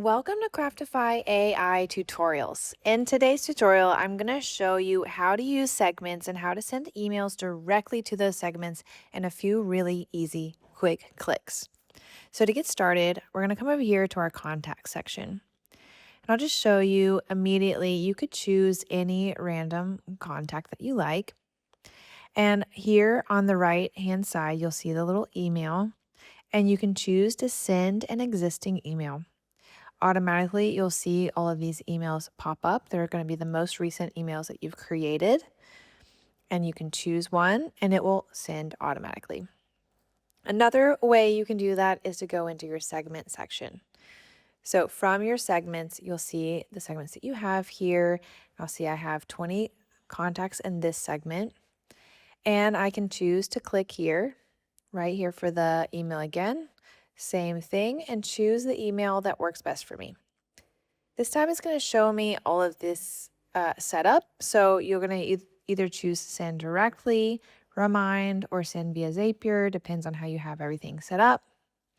Welcome to Craftify AI tutorials. In today's tutorial, I'm going to show you how to use segments and how to send emails directly to those segments in a few really easy, quick clicks. So to get started, we're going to come over here to our contact section. And I'll just show you immediately, you could choose any random contact that you like. And here on the right-hand side, you'll see the little email, and you can choose to send an existing email. Automatically, you'll see all of these emails pop up. They're going to be the most recent emails that you've created, and you can choose one and it will send automatically. Another way you can do that is to go into your segment section. So from your segments, you'll see the segments that you have here. I'll see I have 20 contacts in this segment, and I can choose to click here, right here for the email again. Same thing, and choose the email that works best for me. This time it's going to show me all of this setup. So you're going to either choose send directly, remind, or send via Zapier, depends on how you have everything set up.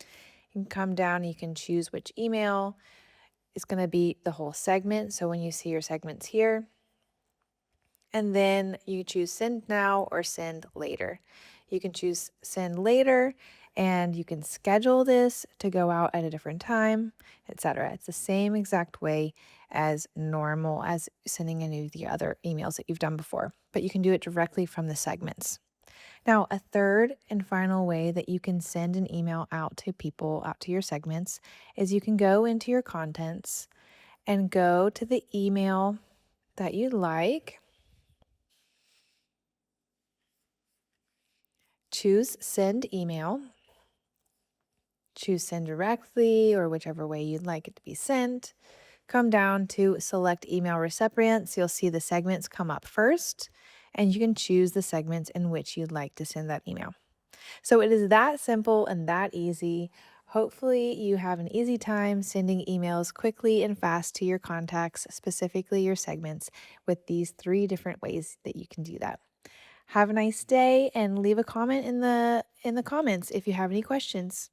You can come down, you can choose which email. It's going to be the whole segment. So when you see your segments here, and then you choose send now or send later. You can choose send later, and you can schedule this to go out at a different time, etc. It's the same exact way as normal as sending any of the other emails that you've done before, but you can do it directly from the segments. Now, a third and final way that you can send an email out to people, out to your segments, is you can go into your contents and go to the email that you like. Choose send email, choose send directly or whichever way you'd like it to be sent. Come down to select email recipients. You'll see the segments come up first, and you can choose the segments in which you'd like to send that email. So it is that simple and that easy. Hopefully you have an easy time sending emails quickly and fast to your contacts, specifically your segments, with these 3 different ways that you can do that. Have a nice day and leave a comment in the comments if you have any questions.